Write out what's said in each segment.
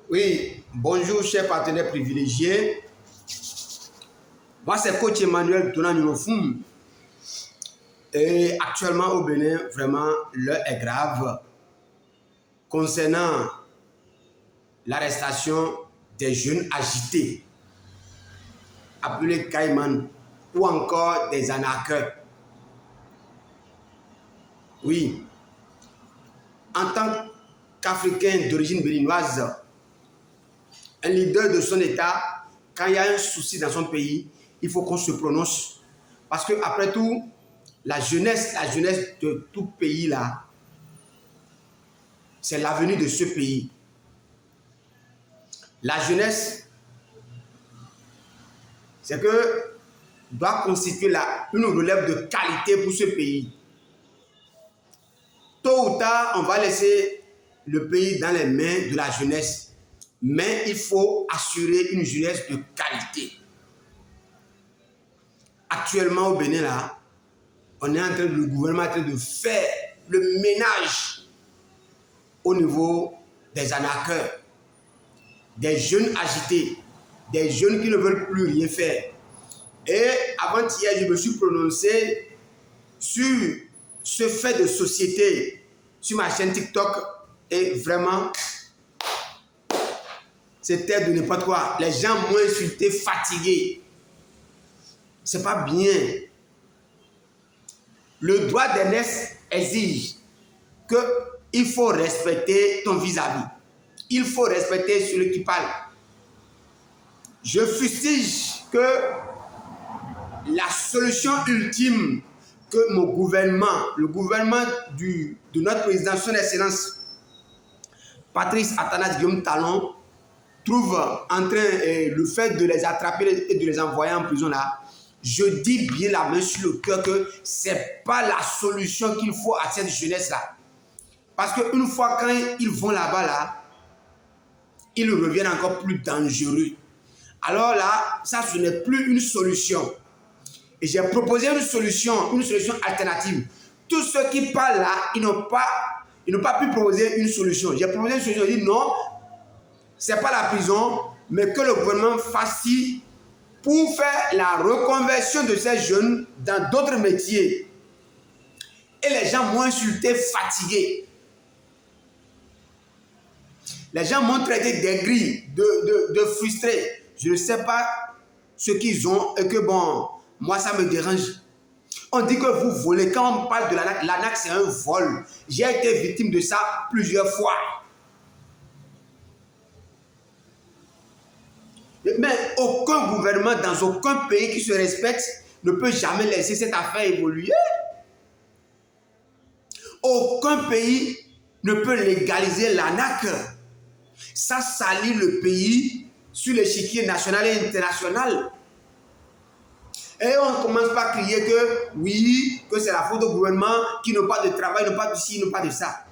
Oui, bonjour chers partenaires privilégiés. Moi c'est coach Emmanuel Tonan-Ninofoum. Et actuellement au Bénin, vraiment l'heure est grave concernant l'arrestation des jeunes agités, appelés Caïman, ou encore des arnaqueurs. Oui, en tant qu'Africain d'origine béninoise, un leader de son État, quand il y a un souci dans son pays, il faut qu'on se prononce. Parce que après tout, la jeunesse de tout pays là, c'est l'avenir de ce pays. La jeunesse, c'est que doit constituer une relève de qualité pour ce pays. Tôt ou tard, on va laisser le pays dans les mains de la jeunesse. Mais il faut assurer une jeunesse de qualité. Actuellement au Bénin, là, le gouvernement est en train de faire le ménage au niveau des arnaqueurs, des jeunes agités, des jeunes qui ne veulent plus rien faire. Et avant-hier, je me suis prononcé sur ce fait de société sur ma chaîne TikTok et vraiment, c'était de n'importe quoi. Les gens m'ont insulté, fatigué. C'est pas bien. Le droit d'aînesse exige qu'il faut respecter ton vis-à-vis. Il faut respecter celui qui parle. Je fustige que la solution ultime que mon gouvernement, le gouvernement de notre président, son excellence Patrice Athanase Guillaume Talon, trouve en train le fait de les attraper et de les envoyer en prison là, je dis bien la main sur le cœur que ce n'est pas la solution qu'il faut à cette jeunesse là. Parce qu'une fois quand ils vont là-bas là, ils reviennent encore plus dangereux. Alors là, ça ce n'est plus une solution. Et j'ai proposé une solution alternative. Tous ceux qui parlent là, ils n'ont pas pu proposer une solution. J'ai proposé une solution, j'ai dit non, ce n'est pas la prison, mais que le gouvernement fasse ci pour faire la reconversion de ces jeunes dans d'autres métiers. Et les gens m'ont insulté, fatigué. Les gens m'ont traité d'aigri, de frustré. Je ne sais pas ce qu'ils ont et que bon, moi ça me dérange. On dit que vous volez. Quand on parle de l'ANAQ, c'est un vol. J'ai été victime de ça plusieurs fois. Mais aucun gouvernement dans aucun pays qui se respecte ne peut jamais laisser cette affaire évoluer. Aucun pays ne peut légaliser l'ANAQ. Ça salit le pays sur l'échiquier national et international. Et on ne commence pas à crier que oui, que c'est la faute au gouvernement qui n'a pas de travail, n'a pas de ci, n'a pas de ça.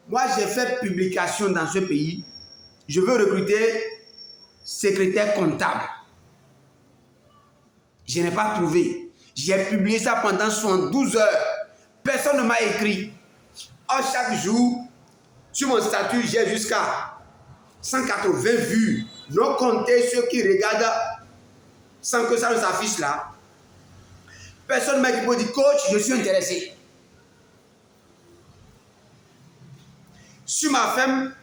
Moi, j'ai fait publication dans ce pays. Je veux recruter secrétaire comptable. Je n'ai pas trouvé. J'ai publié ça pendant 72 heures. Personne ne m'a écrit. Or, chaque jour, sur mon statut, j'ai jusqu'à 180 vues. Non compter ceux qui regardent sans que ça ne s'affiche là. Personne ne m'a écrit pour dire coach, je suis intéressé. Sur ma ferme,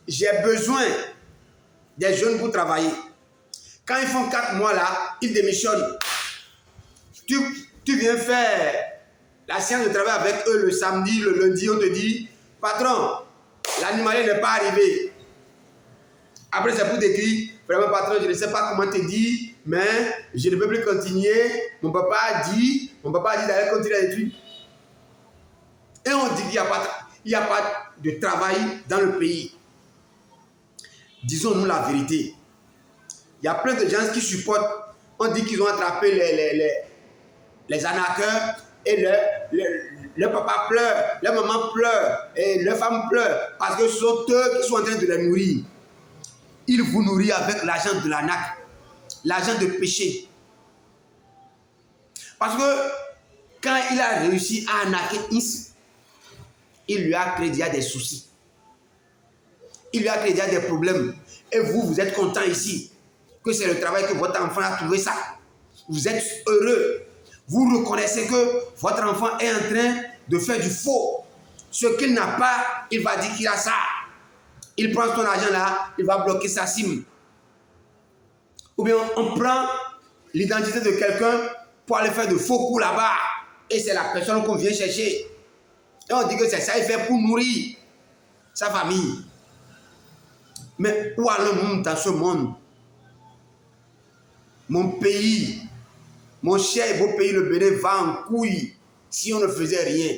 j'ai besoin des jeunes pour travailler. Quand ils font 4 mois là, ils démissionnent. Tu viens faire la séance de travail avec eux le samedi, le lundi, on te dit, patron, l'animalier n'est pas arrivé. Après, c'est pour te dire, vraiment patron, je ne sais pas comment te dire, mais je ne peux plus continuer. Mon papa a dit d'aller continuer les études. Et on dit qu'il n'y a pas de travail dans le pays. Disons-nous la vérité. Il y a plein de gens qui supportent. On dit qu'ils ont attrapé les arnaqueurs et leur papa pleure, leur maman pleure et leur femme pleure parce que ce sont eux qui sont en train de les nourrir. Ils vous nourrissent avec l'argent de l'arnaque, l'argent de péché. Parce que quand il a réussi à arnaquer il lui a créé des soucis. Il lui a créé des problèmes. et vous, vous êtes content ici, que c'est le travail que votre enfant a trouvé ça. Vous êtes heureux. Vous reconnaissez que votre enfant est en train de faire du faux. Ce qu'il n'a pas, il va dire qu'il a ça. Il prend son argent là, il va bloquer sa SIM. Ou bien on prend l'identité de quelqu'un pour aller faire de faux coups là-bas. Et c'est la personne qu'on vient chercher. Et on dit que c'est ça, il fait pour nourrir sa famille. Mais où allons-nous dans ce monde? Mon pays, mon cher et beau pays, le Bénin, va en couille si on ne faisait rien.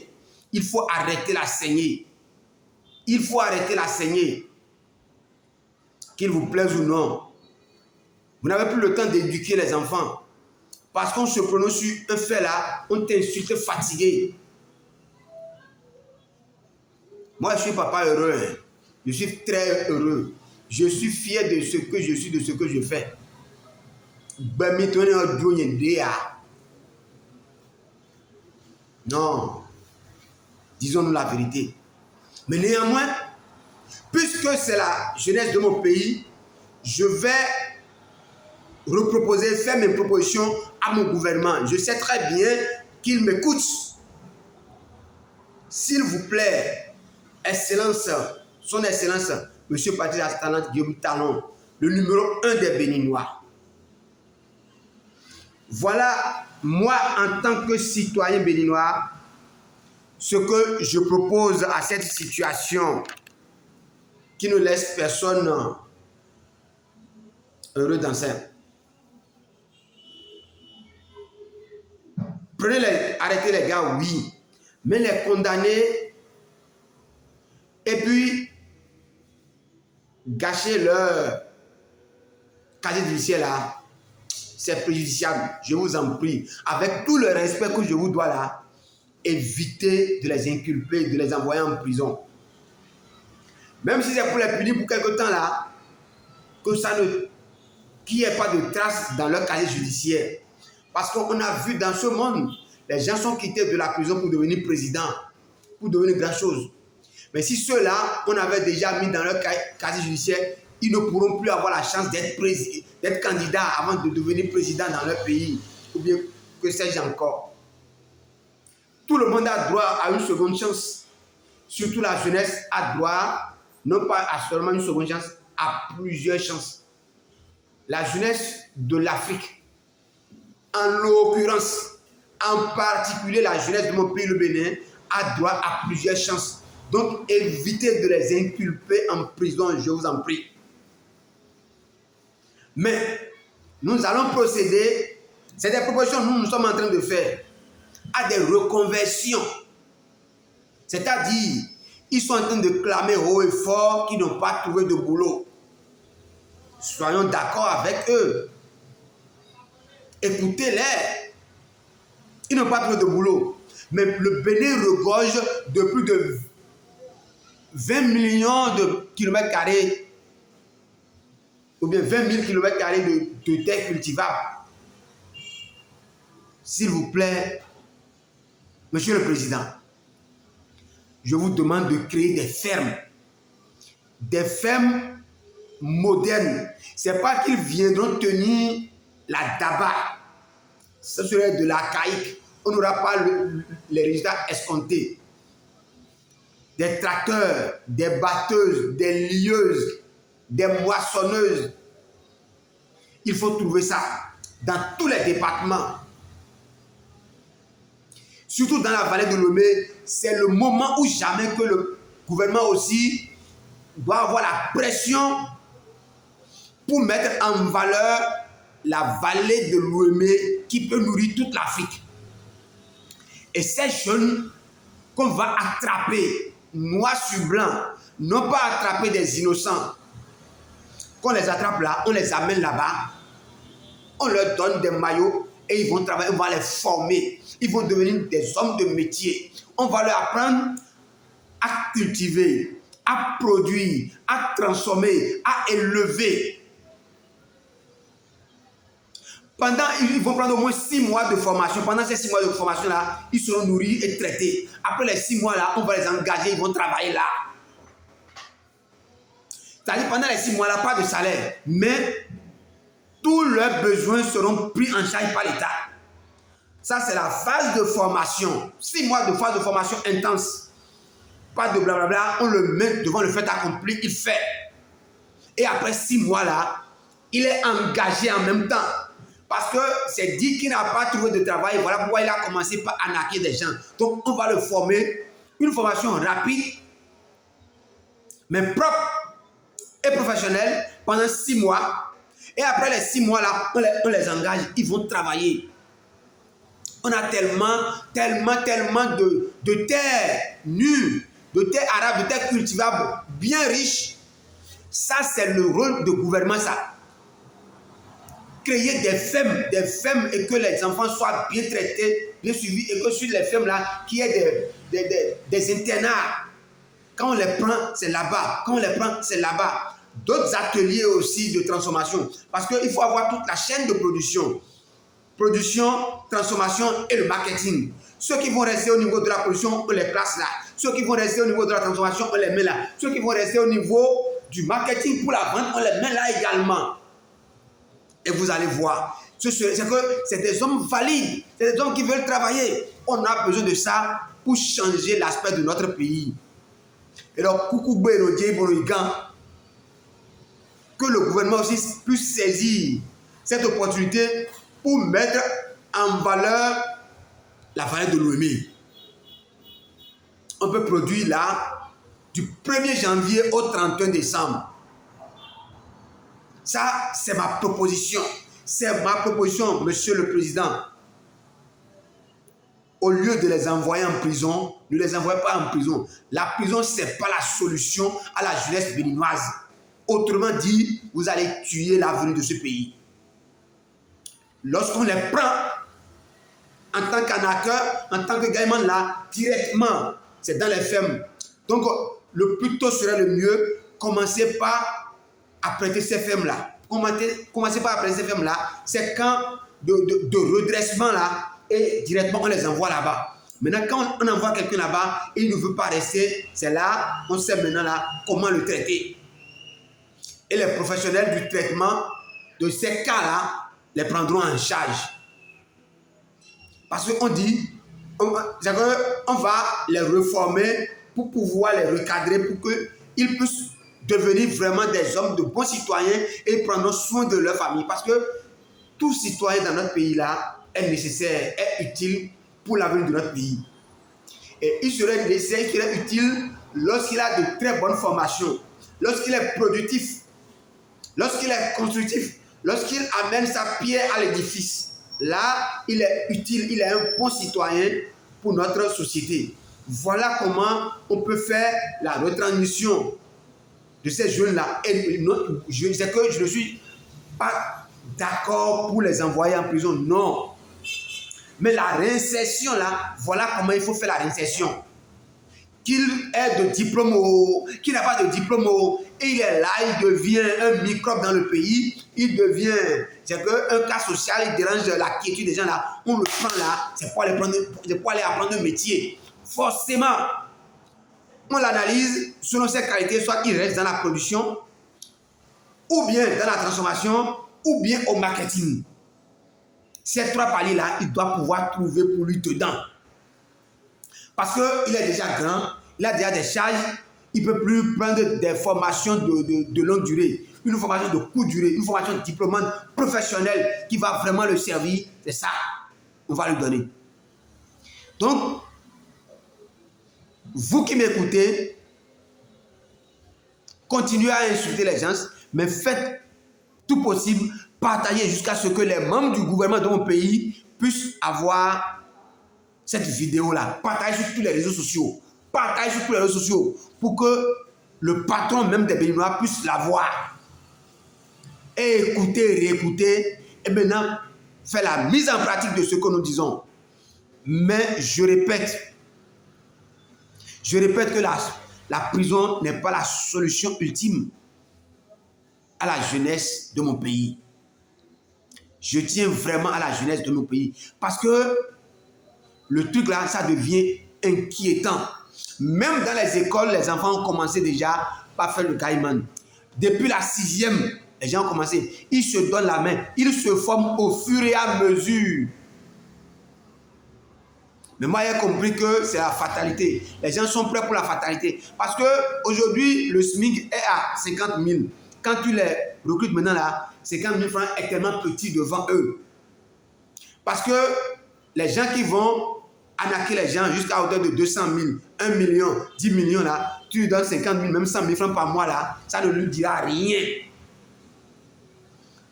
Il faut arrêter la saignée. Il faut arrêter la saignée. Qu'il vous plaise ou non. Vous n'avez plus le temps d'éduquer les enfants. Parce qu'on se prononce sur un fait là, on t'insulte fatigué. Moi, je suis papa heureux. Hein. Je suis très heureux. Je suis fier de ce que je suis, de ce que je fais. Non. Disons-nous la vérité. Mais néanmoins, puisque c'est la jeunesse de mon pays, je vais reproposer, faire mes propositions à mon gouvernement. Je sais très bien qu'il m'écoute. S'il vous plaît, Excellence, son Excellence, M. Patrice Astanat Guillaume Talon, le numéro 1 des Béninois. Voilà, moi, en tant que citoyen béninois, ce que je propose à cette situation qui ne laisse personne heureux dans ça. Arrêtez les gars, oui, mais les condamner et puis gâcher leur casier judiciaire là, c'est préjudiciable. Je vous en prie, avec tout le respect que je vous dois là, évitez de les inculper, de les envoyer en prison. Même si c'est pour les punir pour quelque temps là, que ça ne, qu'il n'y ait pas de traces dans leur casier judiciaire. Parce qu'on a vu dans ce monde, les gens sont quittés de la prison pour devenir président, pour devenir grand chose. Mais si ceux-là, on avait déjà mis dans leur casier judiciaire, ils ne pourront plus avoir la chance d'être candidats avant de devenir président dans leur pays. Ou bien, que sais-je encore. Tout le monde a droit à une seconde chance. Surtout la jeunesse a droit, non pas à seulement une seconde chance, à plusieurs chances. La jeunesse de l'Afrique, en l'occurrence, en particulier la jeunesse de mon pays, le Bénin, a droit à plusieurs chances. Donc, évitez de les inculper en prison, je vous en prie. Mais, nous allons procéder, c'est des propositions que nous sommes en train de faire, à des reconversions. C'est-à-dire, ils sont en train de clamer haut et fort qu'ils n'ont pas trouvé de boulot. Soyons d'accord avec eux. Écoutez-les. Ils n'ont pas trouvé de boulot. Mais le Bénin regorge de plus de 20 millions de kilomètres carrés, ou bien 20 000 kilomètres carrés de terre cultivable. S'il vous plaît, Monsieur le Président, je vous demande de créer des fermes modernes. Ce n'est pas qu'ils viendront tenir la daba. Ce serait de l'archaïque. On n'aura pas les résultats escomptés. Des tracteurs, des batteuses, des lieuses, des moissonneuses. Il faut trouver ça dans tous les départements. Surtout dans la vallée de Lomé, c'est le moment où jamais que le gouvernement aussi doit avoir la pression pour mettre en valeur la vallée de Lomé qui peut nourrir toute l'Afrique. Et ces jeunes qu'on va attraper, noir sur blanc, non pas attraper des innocents. Qu'on les attrape là, on les amène là-bas, on leur donne des maillots et ils vont travailler, on va les former. Ils vont devenir des hommes de métier. On va leur apprendre à cultiver, à produire, à transformer, à élever. Ils vont prendre au moins 6 mois de formation. Pendant ces 6 mois de formation-là, ils seront nourris et traités. Après les 6 mois-là, on va les engager, ils vont travailler là. C'est-à-dire pendant les 6 mois là, pas de salaire. Mais tous leurs besoins seront pris en charge par l'État. Ça, c'est la phase de formation. 6 mois de phase de formation intense. Pas de blablabla, on le met devant le fait accompli, il fait. Et après 6 mois là, il est engagé en même temps. Parce que c'est dit qu'il n'a pas trouvé de travail. Voilà pourquoi il a commencé par arnaquer des gens. Donc on va le former. Une formation rapide, mais propre et professionnelle pendant 6 mois. Et après les 6 mois là, on les engage. Ils vont travailler. On a tellement de terres nues, de terres arables, de terres cultivables, bien riches. Ça, c'est le rôle de gouvernement, ça. Créer des fermes et que les enfants soient bien traités, bien suivis, et que sur les fermes là, qu'il y ait des internats. Quand on les prend, c'est là-bas. Quand on les prend, c'est là-bas. D'autres ateliers aussi de transformation. Parce qu'il faut avoir toute la chaîne de production. Production, transformation et le marketing. Ceux qui vont rester au niveau de la production, on les place là. Ceux qui vont rester au niveau de la transformation, on les met là. Ceux qui vont rester au niveau du marketing pour la vente, on les met là également. Et vous allez voir. C'est des hommes valides. C'est des hommes qui veulent travailler. On a besoin de ça pour changer l'aspect de notre pays. Et donc, que le gouvernement aussi puisse saisir cette opportunité pour mettre en valeur la valeur de Lomé. On peut produire là du 1er janvier au 31 décembre. Ça, c'est ma proposition. C'est ma proposition, Monsieur le Président. Au lieu de les envoyer en prison, ne les envoyez pas en prison. La prison, ce n'est pas la solution à la jeunesse béninoise. Autrement dit, vous allez tuer l'avenir de ce pays. Lorsqu'on les prend en tant qu'arnaqueur, en tant que gaïman là, directement, c'est dans les fermes. Donc, le plus tôt serait le mieux, commencez par apprêter ces fermes-là. Commencez par apprêter ces fermes-là. C'est quand de redressement là, et directement on les envoie là-bas. Maintenant, quand on envoie quelqu'un là-bas et il ne veut pas rester, c'est là, on sait maintenant là comment le traiter. Et les professionnels du traitement de ces cas-là les prendront en charge. Parce qu'on dit, on va les reformer pour pouvoir les recadrer, pour qu'ils puissent devenir vraiment des hommes de bons citoyens et prendre soin de leur famille. Parce que tout citoyen dans notre pays-là est nécessaire, est utile pour l'avenir de notre pays. Et il serait nécessaire, il serait utile lorsqu'il a de très bonnes formations, lorsqu'il est productif, lorsqu'il est constructif, lorsqu'il amène sa pierre à l'édifice. Là, il est utile, il est un bon citoyen pour notre société. Voilà comment on peut faire la retransmission de ces jeunes-là. Et je sais que je ne suis pas d'accord pour les envoyer en prison, non. Mais la réinsertion, là, voilà comment il faut faire la réinsertion. Qu'il ait de diplôme qu'il n'a pas de diplôme et il est là, il devient un microbe dans le pays, il devient, c'est qu'un cas social, il dérange la quiétude des gens là, on le prend là, c'est pour aller apprendre un métier. Forcément, on l'analyse selon ses qualités, soit il reste dans la production, ou bien dans la transformation, ou bien au marketing. Ces 3 paliers-là, il doit pouvoir trouver pour lui dedans. Parce qu'il est déjà grand, il a déjà des charges, il ne peut plus prendre des formations de longue durée. Une formation de courte durée, une formation diplômante professionnelle qui va vraiment le servir, c'est ça, on va lui donner. Donc, vous qui m'écoutez, continuez à insulter les gens, mais faites tout possible, partagez jusqu'à ce que les membres du gouvernement de mon pays puissent avoir cette vidéo-là. Partagez sur tous les réseaux sociaux. Partagez sur tous les réseaux sociaux pour que le patron même des Béninois puisse la voir. Et écouter, réécouter, et maintenant faire la mise en pratique de ce que nous disons. Mais je répète que la prison n'est pas la solution ultime à la jeunesse de mon pays. Je tiens vraiment à la jeunesse de nos pays. Parce que le truc là, ça devient inquiétant. Même dans les écoles, les enfants ont commencé déjà par faire le caïman. Depuis la 6e, les gens ont commencé. Ils se donnent la main. Ils se forment au fur et à mesure. Mais moi, j'ai compris que c'est la fatalité. Les gens sont prêts pour la fatalité. Parce qu'aujourd'hui, le SMIC est à 50 000. Quand tu les recrutes maintenant là, 50 000 francs est tellement petit devant eux. Parce que les gens qui vont arnaquer les gens jusqu'à hauteur de 200 000, 1 million, 10 millions là, tu lui donnes 50 000, même 100 000 francs par mois là, ça ne lui dira rien.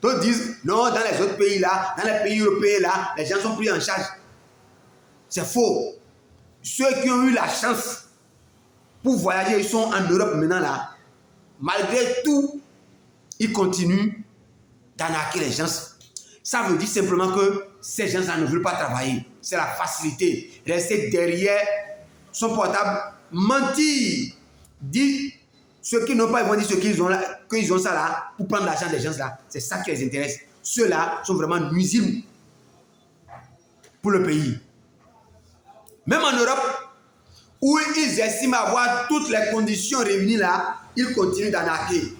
D'autres disent, non, dans les autres pays là, dans les pays européens là, les gens sont pris en charge. C'est faux. Ceux qui ont eu la chance pour voyager, ils sont en Europe maintenant là. Malgré tout, ils continuent d'arnaquer les gens. Ça veut dire simplement que ces gens-là ne veulent pas travailler. C'est la facilité. Rester derrière son portable, mentir, dire ceux qui n'ont pas, ils vont dire ce qu'ils ont là, qu'ils ont ça là, pour prendre l'argent des gens là. C'est ça qui les intéresse. Ceux-là sont vraiment nuisibles pour le pays. Même en Europe, où ils estiment avoir toutes les conditions réunies là, ils continuent d'arnaquer.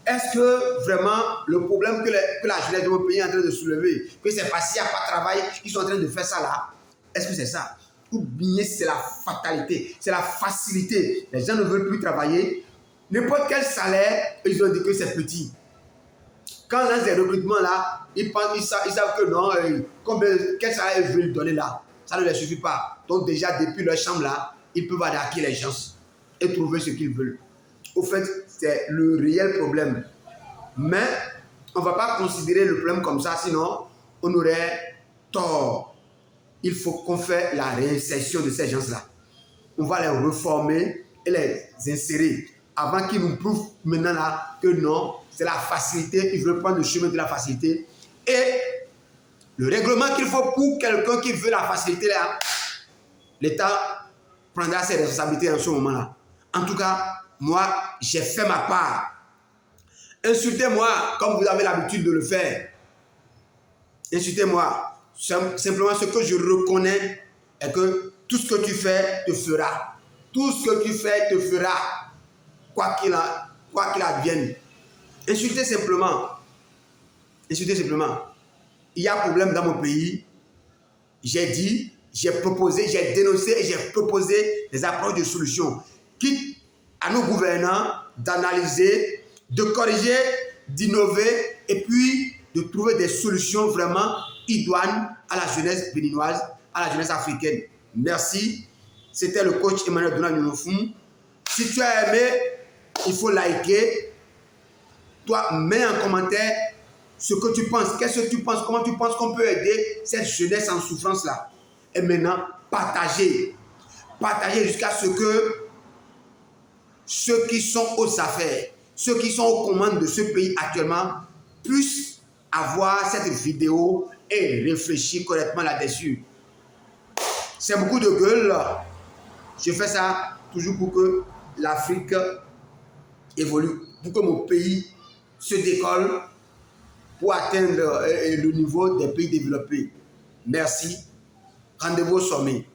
Est-ce que vraiment le problème que la jeunesse de mon pays est en train de soulever, que c'est parce qu'il n'y a pas de travail, ils sont en train de faire ça là, est-ce que c'est ça? Ou bien c'est la fatalité, c'est la facilité. Les gens ne veulent plus travailler. N'importe quel salaire, ils ont dit que c'est petit. Quand on lance des recrutements là, ils savent que non, quel salaire ils veulent donner là, ça ne leur suffit pas. Donc déjà depuis leur chambre là, ils peuvent attaquer les gens et trouver ce qu'ils veulent. Au fait, c'est le réel problème. Mais on ne va pas considérer le problème comme ça, sinon on aurait tort. Il faut qu'on fasse la réinsertion de ces gens-là. On va les reformer et les insérer avant qu'ils nous prouvent maintenant là que non, c'est la facilité, ils veulent prendre le chemin de la facilité. Et le règlement qu'il faut pour quelqu'un qui veut la facilité là, l'État prendra ses responsabilités en ce moment-là. En tout cas, moi, j'ai fait ma part. Insultez-moi comme vous avez l'habitude de le faire. Insultez-moi. Simplement, ce que je reconnais est que tout ce que tu fais te fera. Tout ce que tu fais te fera. Quoi qu'il advienne. Insultez simplement. Insultez simplement. Il y a un problème dans mon pays. J'ai dit, j'ai proposé, j'ai dénoncé et j'ai proposé des approches de solutions. Quitte à nos gouvernants d'analyser, de corriger, d'innover et puis de trouver des solutions vraiment idoines à la jeunesse béninoise, à la jeunesse africaine. Merci. C'était le coach Emmanuel Donald-Nunofum. Si tu as aimé, il faut liker. Toi, mets en commentaire ce que tu penses. Qu'est-ce que tu penses? Comment tu penses qu'on peut aider cette jeunesse en souffrance là? Et maintenant, partagez. Partagez jusqu'à ce que ceux qui sont aux affaires, ceux qui sont aux commandes de ce pays actuellement puissent avoir cette vidéo et réfléchir correctement là-dessus. C'est beaucoup de gueule. Je fais ça toujours pour que l'Afrique évolue, pour que mon pays se décolle pour atteindre le niveau des pays développés. Merci. Rendez-vous au sommet.